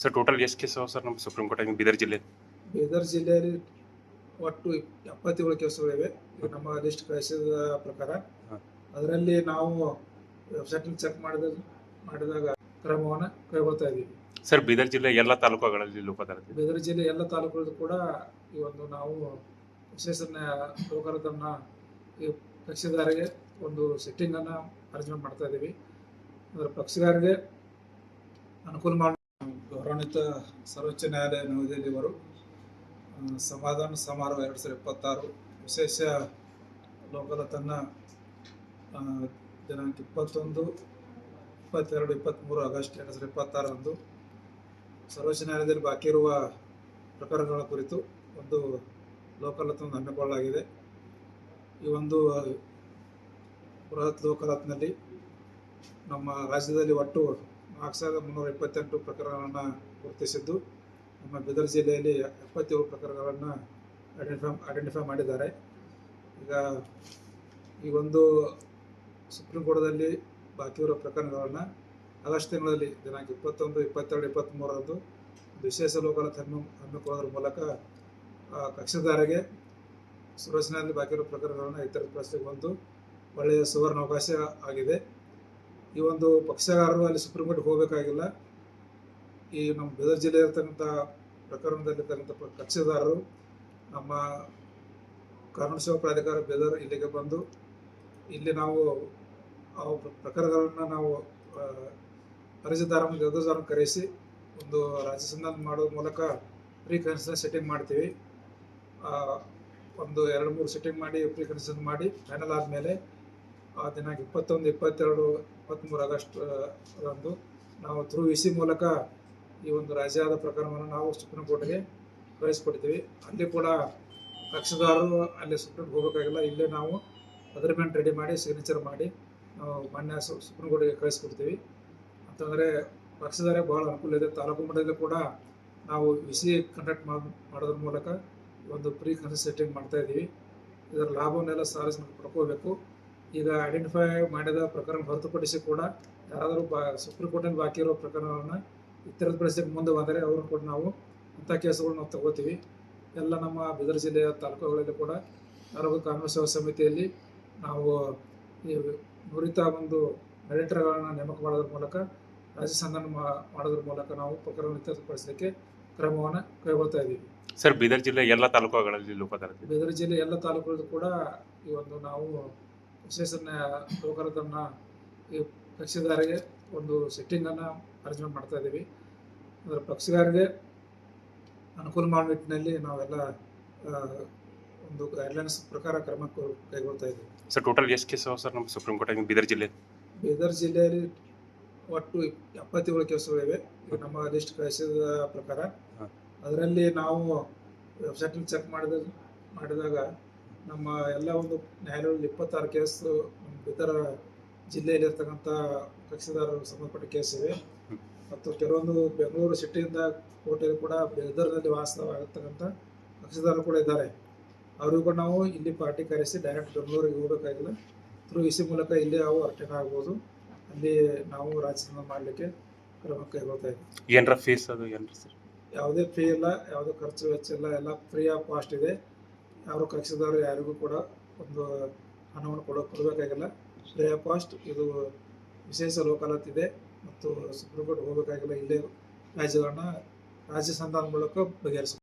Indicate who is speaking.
Speaker 1: Sir total ಎಷ್ಟು case ಅವ sir ನಮ್ಮ ಸುಪ್ರೀಂ ಕೋರ್ಟ್ ಬೀದರ್ ಜಿಲ್ಲೆ?
Speaker 2: ಬೀದರ್ ಜಿಲ್ಲೆಯಲ್ಲಿ ಒಟ್ಟು 77 ಕೇಸುಗಳಿವೆ. ಇದು ನಮ್ಮ ಲಿಸ್ಟ್ ಕಳಿಸಿದ ಪ್ರಕಾರ. ಅದರಲ್ಲಿ ನಾವು ವೆಬ್ಸೈಟ್ ಚೆಕ್ ಮಾಡಿದಾಗ ಕ್ರಮವನ್ನು ಕೈಗೊಳ್ತಾ ಇದ್ದೀವಿ.
Speaker 1: ಸರ್ ಬೀದರ್ ಜಿಲ್ಲೆ ಎಲ್ಲ ತಾಲೂಕುಗಳಲ್ಲಿ ಲೋಕ ಅದಾಲತ್
Speaker 2: ಬೀದರ್ ಜಿಲ್ಲೆ ಎಲ್ಲ ತಾಲೂಕುಗಳು ಕೂಡ ಈ ಒಂದು ನಾವು ವಿಶೇಷ ಲೋಕ ಅದಾಲತ್ನ ಈ ಕಕ್ಷಿದಾರರಿಗೆ ಒಂದು ಸೆಟ್ಟಿಂಗನ್ನು ಅರೇಂಜ್ಮೆಂಟ್ ಮಾಡ್ತಾ ಇದ್ದೀವಿ. ಅದರ ಪಕ್ಷಗಾರರಿಗೆ ಅನುಕೂಲ ಮಾಡಿ ಗೌರವಾನ್ವಿತ ಸರ್ವೋಚ್ಚ ನ್ಯಾಯಾಲಯ ನವದೆಹಲಿಯವರು ಸಮಾಧಾನ ಸಮಾರೋಹ 2026 ವಿಶೇಷ ಲೋಕ ಅದಾಲತನ್ನು ದಿನಾಂಕ 21, 22, 23 ಆಗಸ್ಟ್ 2026 ಸರ್ವೋಚ್ಚ ನ್ಯಾಯಾಲಯದಲ್ಲಿ ಬಾಕಿ ಇರುವ ಪ್ರಕರಣಗಳ ಕುರಿತು ಒಂದು ಲೋಕ ಅದಾಲತ್ನ ಹಮ್ಮಿಕೊಳ್ಳಲಾಗಿದೆ. ಈ ಒಂದು ಬೃಹತ್ ಲೋಕ ಅದಾಲತ್ನಲ್ಲಿ ನಮ್ಮ ರಾಜ್ಯದಲ್ಲಿ ಒಟ್ಟು 4328 ಪ್ರಕರಣಗಳನ್ನು ಗುರುತಿಸಿದ್ದು, ನಮ್ಮ ಬೀದರ್ ಜಿಲ್ಲೆಯಲ್ಲಿ 77 ಪ್ರಕರಣಗಳನ್ನು ಐಡೆಂಟಿಫೈ ಮಾಡಿದ್ದಾರೆ. ಈಗ ಈ ಒಂದು ಸುಪ್ರೀಂ ಕೋರ್ಟ್ದಲ್ಲಿ ಬಾಕಿ ಇರುವ ಪ್ರಕರಣಗಳನ್ನು ಆಗಸ್ಟ್ ತಿಂಗಳಲ್ಲಿ ದಿನಾಂಕ 21, 22, 23 ವಿಶೇಷ ಲೋಕ ಅದಾಲತ್ ಹಮ್ಮಿಕೊಳ್ಳೋದ್ರ ಮೂಲಕ ಕಕ್ಷಿದಾರರಿಗೆ ಸುರಕ್ಷಣೆಯಲ್ಲಿ ಬಾಕಿ ಇರುವ ಪ್ರಕರಣಗಳನ್ನು ಇತರಪಡಿಸಲಿಕ್ಕೆ ಒಂದು ಒಳ್ಳೆಯ ಸುವರ್ಣ ಅವಕಾಶ ಆಗಿದೆ. ಈ ಒಂದು ಪಕ್ಷಗಾರರು ಅಲ್ಲಿ ಸುಪ್ರೀಂ ಕೋರ್ಟ್ಗೆ ಹೋಗಬೇಕಾಗಿಲ್ಲ. ಈ ನಮ್ಮ ಬೀದರ್ ಜಿಲ್ಲೆ ಇರತಕ್ಕಂಥ ಪ್ರಕರಣದಲ್ಲಿರ್ತಕ್ಕಂಥ ಕಕ್ಷಿದಾರರು ನಮ್ಮ ಕಾನೂನು ಸೇವಾ ಪ್ರಾಧಿಕಾರ ಬೀದರ್ ಇಲ್ಲಿಗೆ ಬಂದು ಇಲ್ಲಿ ನಾವು ಆ ಪ್ರಕರಣಗಳನ್ನು ನಾವು ಅರ್ಜಿದಾರರನ್ನು ಕರೆಸಿ ಒಂದು ರಾಜ್ಯ ಸಂಧಾನ ಮಾಡೋದ್ರ ಮೂಲಕ ಪ್ರೀ ಕನ್ಸೆಷನ್ ಸೆಟ್ಟಿಂಗ್ ಮಾಡ್ತೀವಿ. ಒಂದು 2-3 ಸೆಟ್ಟಿಂಗ್ ಮಾಡಿ ಪ್ರೀ ಕನ್ಸೆಷನ್ ಮಾಡಿ ಫೈನಲ್ ಆದಮೇಲೆ ದಿನಾಂಕ 21, 22, 23 ಆಗಸ್ಟ್ ನಾವು ಥ್ರೂ ಇಸಿ ಮೂಲಕ ಈ ಒಂದು ರಾಜ್ಯದ ಪ್ರಕರಣವನ್ನು ನಾವು ಸುಪ್ರೀಂ ಕೋರ್ಟ್ಗೆ ಕಳಿಸ್ಕೊಡ್ತೀವಿ. ಅಲ್ಲಿ ಕೂಡ ಕಕ್ಷಿದಾರರು ಅಲ್ಲಿ ಸುಪ್ರೀಂ ಹೋಗಬೇಕಾಗಿಲ್ಲ. ಇಲ್ಲೇ ನಾವು ಅಗ್ರಿಮೆಂಟ್ ರೆಡಿ ಮಾಡಿ ಸಿಗ್ನೇಚರ್ ಮಾಡಿ ನಾವು ಮಾನ್ಯ ಸುಪ್ರೀಂ ಕೋರ್ಟ್ಗೆ ಕಳಿಸ್ಕೊಡ್ತೀವಿ. ಅಂತಂದರೆ ಪಕ್ಷದಾರರಿಗೆ ಭಾಳ ಅನುಕೂಲ ಇದೆ. ತಾಲೂಕು ಮಟ್ಟದಲ್ಲಿ ಕೂಡ ನಾವು ಇಸಿ ಕಂಡಕ್ಟ್ ಮಾಡೋದ್ರ ಮೂಲಕ ಒಂದು ಪ್ರೀ ಕನ್ಸೆಷನ್ ಸೆಟ್ಟಿಂಗ್ ಮಾಡ್ತಾಯಿದ್ದೀವಿ. ಇದರ ಲಾಭವನ್ನೆಲ್ಲ ಸಾರ್ವಜನಿಕರು ಪಡ್ಕೋಬೇಕು. ಈಗ ಐಡೆಂಟಿಫೈ ಮಾಡಿದ ಪ್ರಕರಣ ಹೊರತುಪಡಿಸಿ ಕೂಡ ಯಾರಾದರೂ ಸುಪ್ರೀಂ ಕೋರ್ಟ್ನಲ್ಲಿ ಬಾಕಿ ಇರೋ ಪ್ರಕರಣಗಳನ್ನು ಇತರಪಡಿಸಲಿಕ್ಕೆ ಮುಂದೆ ಬಂದರೆ ಅವರು ಕೂಡ ನಾವು ಅಂಥ ಕೇಸುಗಳನ್ನು ನಾವು ತಗೋತೀವಿ. ಎಲ್ಲ ನಮ್ಮ ಬೀದರ್ ಜಿಲ್ಲೆಯ ತಾಲೂಕುಗಳಲ್ಲಿ ಕೂಡ ಆರೋಗ್ಯ ಕಾನೂನು ಸೇವಾ ಸಮಿತಿಯಲ್ಲಿ ನಾವು ಈ ನುರಿತ ಒಂದು ಮೆಡಿಟರ್ಗಳನ್ನು ನೇಮಕ ಮಾಡೋದ್ರ ಮೂಲಕ ರಾಜ್ಯ ಸಂಧಾನ ಮಾಡೋದ್ರ ಮೂಲಕ ನಾವು ಪ್ರಕರಣ ಇತರಪಡಿಸಲಿಕ್ಕೆ ಕ್ರಮವನ್ನು ಕೈಗೊಳ್ತಾ ಇದ್ದೀವಿ.
Speaker 1: ಸರ್ ಬೀದರ್ ಜಿಲ್ಲೆ ಎಲ್ಲ ತಾಲೂಕುಗಳಲ್ಲಿ ಲೋಕ ಅದಾಲತ್
Speaker 2: ಬೀದರ್ ಜಿಲ್ಲೆ ಎಲ್ಲ ತಾಲೂಕುಗಳು ಕೂಡ ಈ ಒಂದು ನಾವು ವಿಶೇಷ ಲೋಕ ಅದಾಲತ್ನ ಈ ಕಕ್ಷಿದಾರರಿಗೆ ಒಂದು ಸೆಟ್ಟಿಂಗನ್ನು ಅರೇಂಜ್ಮೆಂಟ್ ಮಾಡ್ತಾ ಇದ್ದೀವಿ. ಅದರ ಪಕ್ಷಗಾರರಿಗೆ ಅನುಕೂಲ ಮಾಡೋ ನಿಟ್ಟಿನಲ್ಲಿ ನಾವೆಲ್ಲ ಒಂದು ಗೈಡ್ಲೈನ್ಸ್ ಪ್ರಕಾರ ಕ್ರಮ ಕೈಗೊಳ್ತಾ ಇದ್ದೀವಿ.
Speaker 1: ಸರ್ ಟೋಟಲ್ ಎಷ್ಟು ಕೇಸ್ ಅವ ಸರ್ ನಮ್ಮ ಸುಪ್ರೀಂ ಕೋರ್ಟ್ ಬೀದರ್ ಜಿಲ್ಲೆ?
Speaker 2: ಬೀದರ್ ಜಿಲ್ಲೆಯಲ್ಲಿ ಒಟ್ಟು 77 ಕೇಸುಗಳಿವೆ. ಇದು ನಮ್ಮ ಲಿಸ್ಟ್ ಕಳಿಸಿದ ಪ್ರಕಾರ. ಅದರಲ್ಲಿ ನಾವು ವೆಬ್ಸೈಟ್ ಚೆಕ್ ಮಾಡಿದಾಗ ನಮ್ಮ ಎಲ್ಲ ಒಂದು ನ್ಯಾಯಾಲಯಗಳಲ್ಲಿ 26 ಕೇಸು ನಮ್ಮ ಬೀದರ್ ಜಿಲ್ಲೆಯಲ್ಲಿರ್ತಕ್ಕಂಥ ಕಕ್ಷಿದಾರರು ಸಂಬಂಧಪಟ್ಟ ಕೇಸ್ ಇವೆ. ಮತ್ತು ಕೆಲವೊಂದು ಬೆಂಗಳೂರು ಸಿಟಿಯಿಂದ ಕೋರ್ಟಲ್ಲಿ ಕೂಡ ಬೀದರ್ನಲ್ಲಿ ವಾಸವಾಗಿರ್ತಕ್ಕಂಥ ಕಕ್ಷಿದಾರರು ಕೂಡ ಇದ್ದಾರೆ. ಅವರಿಗೂ ಕೂಡ ನಾವು ಇಲ್ಲಿ ಪಾರ್ಟಿ ಕರೆಸಿ ಡೈರೆಕ್ಟ್ ಬೆಂಗಳೂರಿಗೆ ಹೋಗಬೇಕಾಗಿಲ್ಲ. ಥ್ರೂ ಇಸಿ ಮೂಲಕ ಇಲ್ಲಿ ನಾವು ಅಟೆಂಡ್ ಆಗ್ಬೋದು. ಅಲ್ಲಿ ನಾವು ರಾಜ್ಯ ಮಾಡಲಿಕ್ಕೆ ಕ್ರಮ ಕೈಗೊಳ್ತಾ ಇದ್ದೀವಿ.
Speaker 1: ಏನರ ಫೀಸ್ ಅದು ಏನ್ರಿ ಸರ್?
Speaker 2: ಯಾವುದೇ ಫೀ ಇಲ್ಲ, ಯಾವುದೇ ಖರ್ಚು ವೆಚ್ಚ ಇಲ್ಲ, ಎಲ್ಲ ಫ್ರೀ ಆಫ್ ಕಾಸ್ಟ್ ಇದೆ. ಯಾರು ಕಕ್ಷಿದಾರರು ಯಾರಿಗೂ ಕೂಡ ಒಂದು ಹಣವನ್ನು ಕೊಡಬೇಕಾಗಿಲ್ಲ. Free of cost. ಇದು ವಿಶೇಷ ಲೋಕ ಅದಾಲತ್ ಇದೆ ಮತ್ತು ಸುಪ್ರೀಂ ಕೋರ್ಟ್ ಹೋಗಬೇಕಾಗಿಲ್ಲ. ಇಲ್ಲೇ ರಾಜ್ಯ ಸಂಧಾನ ಮೂಲಕ ಬಗೆಹರಿಸ